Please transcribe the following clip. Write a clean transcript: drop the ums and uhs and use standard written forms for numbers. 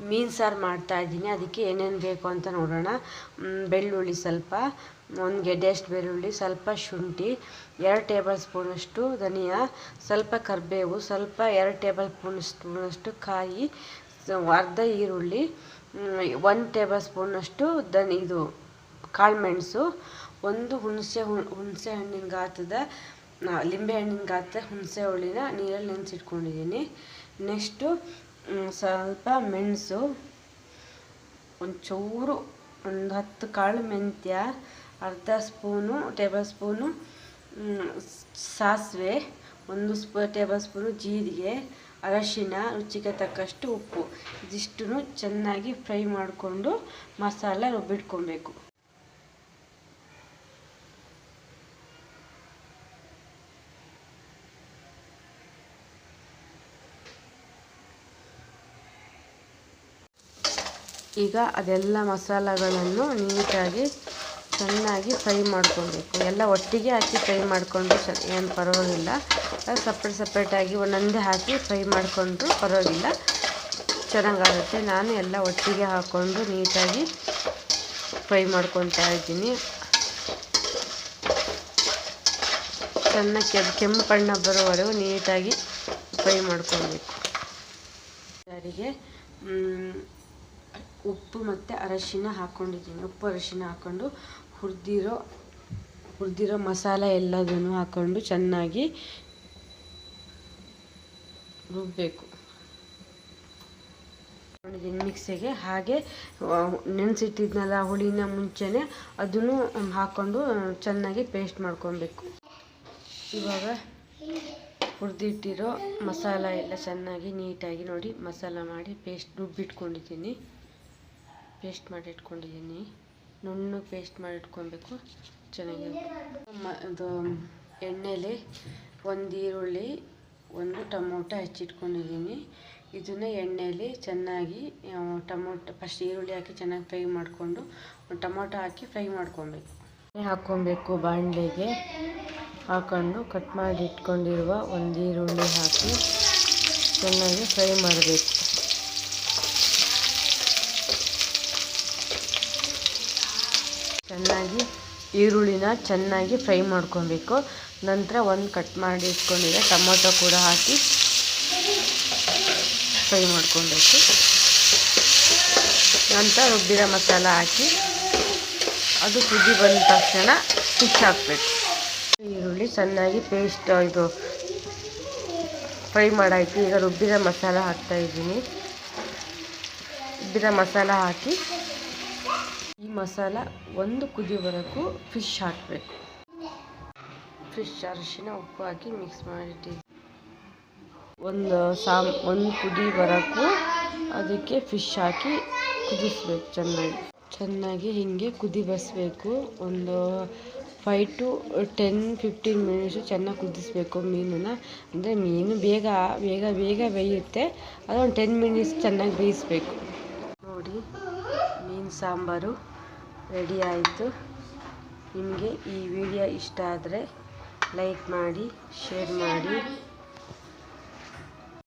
ಮೀನು ಸಾರು ಮಾಡ್ತಾಯಿದ್ದೀನಿ. ಅದಕ್ಕೆ ಏನೇನು ಬೇಕು ಅಂತ ನೋಡೋಣ. ಬೆಳ್ಳುಳ್ಳಿ ಸ್ವಲ್ಪ, 1 ಗೆಡ್ಡೆಯಷ್ಟು ಬೆಳ್ಳುಳ್ಳಿ, ಸ್ವಲ್ಪ ಶುಂಠಿ, 2 ಟೇಬಲ್ ಸ್ಪೂನಷ್ಟು ಧನಿಯಾ, ಸ್ವಲ್ಪ ಕರಿಬೇವು, ಸ್ವಲ್ಪ 2 ಟೇಬಲ್ ಸ್ಪೂನಷ್ಟು ಕಾಯಿ, ಅರ್ಧ ಈರುಳ್ಳಿ, 1 ಟೇಬಲ್ ಸ್ಪೂನಷ್ಟು ಇದು ಕಾಳುಮೆಣಸು, ಒಂದು ಹುಣಸೆ ಹಣ್ಣಿನ ಗಾತ್ರದ ಲಿಂಬೆ ಹಣ್ಣಿನ ಗಾತ್ರದ ಹುಣಸೆ ಹುಳಿನ ನೀರಲ್ಲಿ ನೆನೆಸಿಟ್ಕೊಂಡಿದ್ದೀನಿ. ನೆಕ್ಸ್ಟು ಸ್ವಲ್ಪ ಮೆಣಸು, ಒಂಚೂರು ಒಂದು 10 ಕಾಳು ಮೆಂತ್ಯ, ಅರ್ಧ ಟೇಬಲ್ ಸ್ಪೂನು ಸಾಸಿವೆ, 1 ಟೇಬಲ್ ಸ್ಪೂನು ಜೀರಿಗೆ, ಅರಶಿನ, ರುಚಿಗೆ ತಕ್ಕಷ್ಟು ಉಪ್ಪು. ಇದಿಷ್ಟನ್ನು ಚೆನ್ನಾಗಿ ಫ್ರೈ ಮಾಡಿಕೊಂಡು ಮಸಾಲ ರುಬ್ಬಿಟ್ಕೊಬೇಕು. ಈಗ ಅದೆಲ್ಲ ಮಸಾಲೆಗಳನ್ನು ನೀಟಾಗಿ ಚೆನ್ನಾಗಿ ಫ್ರೈ ಮಾಡ್ಕೊಬೇಕು. ಎಲ್ಲ ಒಟ್ಟಿಗೆ ಹಾಕಿ ಫ್ರೈ ಮಾಡಿಕೊಂಡು ಏನು ಪರವಾಗಿಲ್ಲ. ಸಪ್ರೇಟಾಗಿ ಒಂದೊಂದೇ ಹಾಕಿ ಫ್ರೈ ಮಾಡಿಕೊಂಡ್ರು ಪರವಾಗಿಲ್ಲ, ಚೆನ್ನಾಗಾಗುತ್ತೆ. ನಾನು ಎಲ್ಲ ಒಟ್ಟಿಗೆ ಹಾಕ್ಕೊಂಡು ನೀಟಾಗಿ ಫ್ರೈ ಮಾಡ್ಕೊತಾ ಇದ್ದೀನಿ. ಚೆನ್ನಾಗಿ ಕೆಂಪು ಬಣ್ಣ ಬರೋವರೆಗೂ ನೀಟಾಗಿ ಫ್ರೈ ಮಾಡ್ಕೊಬೇಕು. ಸಾರಿಗೆ ಉಪ್ಪು ಮತ್ತು ಅರಶಿನ ಹಾಕ್ಕೊಂಡಿದ್ದೀನಿ. ಉಪ್ಪು ಅರಶಿನ ಹಾಕ್ಕೊಂಡು ಹುರಿದಿರೋ ಮಸಾಲೆ ಎಲ್ಲದನ್ನು ಹಾಕ್ಕೊಂಡು ಚೆನ್ನಾಗಿ ರುಬ್ಬಬೇಕು. ಮಿಕ್ಸಿಗೆ ಹಾಗೆ ನೆನೆಸಿಟ್ಟಿದ್ನಲ್ಲ ಹುಳಿನ ಮುಂಚೆನೇ ಅದನ್ನು ಹಾಕ್ಕೊಂಡು ಚೆನ್ನಾಗಿ ಪೇಸ್ಟ್ ಮಾಡ್ಕೊಬೇಕು. ಇವಾಗ ಹುರಿದಿಟ್ಟಿರೋ ಮಸಾಲ ಎಲ್ಲ ಚೆನ್ನಾಗಿ ನೀಟಾಗಿ ನೋಡಿ ಮಸಾಲ ಮಾಡಿ ರುಬ್ಬಿಟ್ಕೊಂಡಿದ್ದೀನಿ. ಪೇಸ್ಟ್ ಮಾಡಿ ಇಟ್ಕೊಂಡಿದ್ದೀನಿ. ನುಣ್ಣಗೆ ಪೇಸ್ಟ್ ಮಾಡಿ ಇಟ್ಕೊಬೇಕು. ಚೆನ್ನಾಗಿರುತ್ತೆ. ಎಣ್ಣೆಲಿ 1 ಈರುಳ್ಳಿ, 1 ಟೊಮೊಟೊ ಹೆಚ್ಚಿಟ್ಕೊಂಡಿದ್ದೀನಿ. ಇದನ್ನು ಎಣ್ಣೆಯಲ್ಲಿ ಚೆನ್ನಾಗಿ ಫಸ್ಟ್ ಈರುಳ್ಳಿ ಹಾಕಿ ಚೆನ್ನಾಗಿ ಫ್ರೈ ಮಾಡಿಕೊಂಡು ಟೊಮೊಟೊ ಹಾಕಿ ಫ್ರೈ ಮಾಡ್ಕೊಬೇಕು. ಹಾಕ್ಕೊಬೇಕು. ಬಾಣಲೆಗೆ ಹಾಕ್ಕೊಂಡು ಕಟ್ ಮಾಡಿ ಇಟ್ಕೊಂಡಿರುವ 1 ಈರುಳ್ಳಿ ಹಾಕಿ ಚೆನ್ನಾಗಿ ಫ್ರೈ ಮಾಡಬೇಕು. ಚೆನ್ನಾಗಿ ಈರುಳ್ಳಿನ ಚೆನ್ನಾಗಿ ಫ್ರೈ ಮಾಡ್ಕೊಬೇಕು. ನಂತರ ಕಟ್ ಮಾಡಿ ಇಟ್ಕೊಂಡಿರೋ ಟೊಮೊಟೊ ಕೂಡ ಹಾಕಿ ಫ್ರೈ ಮಾಡ್ಕೊಬೇಕು. ನಂತರ ರುಬ್ಬಿರೋ ಮಸಾಲ ಹಾಕಿ ಅದು ಕುದಿ ಬಂದ ತಕ್ಷಣ ಫಿಶ್ ಹಾಕಬೇಕು. ಈರುಳ್ಳಿ ಚೆನ್ನಾಗಿ ಇದು ಫ್ರೈ ಮಾಡಾಯಿತು. ಈಗ ರುಬ್ಬಿರೋ ಮಸಾಲ ಹಾಕ್ತಾಯಿದ್ದೀನಿ. ರುಬ್ಬಿರೋ ಮಸಾಲ ಹಾಕಿ ಈ ಮಸಾಲ ಒಂದು ಕುದಿಯವರೆಗೂ ಫಿಶ್ ಹಾಕಬೇಕು. ಫಿಶ್ ಅರಿಶಿನ ಉಪ್ಪು ಹಾಕಿ ಮಿಕ್ಸ್ ಮಾಡಿಟ್ಟಿದ್ದೀನಿ. ಒಂದು ಕುದಿ ಬರೋಕ್ಕೂ ಅದಕ್ಕೆ ಫಿಶ್ ಹಾಕಿ ಕುದಿಸ್ಬೇಕು. ಚೆನ್ನಾಗಿ ಹೀಗೆ ಕುದಿ ಬರಿಸ್ಬೇಕು. ಒಂದು 5 to 10-15 ಮಿನಿಟ್ಸು ಚೆನ್ನಾಗಿ ಕುದಿಸ್ಬೇಕು ಮೀನನ್ನು. ಅಂದರೆ ಮೀನು ಬೇಗ ಬೇಯುತ್ತೆ. ಅದು ಒಂದು 10 ಮಿನಿಟ್ಸ್ ಚೆನ್ನಾಗಿ ಬೇಯಿಸ್ಬೇಕು. ನೋಡಿ, ಮೀನು ಸಾಂಬಾರು ರೆಡಿ ಆಯಿತು. ನಿಮಗೆ ಈ ವಿಡಿಯೋ ಇಷ್ಟ ಆದರೆ ಲೈಕ್ ಮಾಡಿ, ಶೇರ್ ಮಾಡಿ.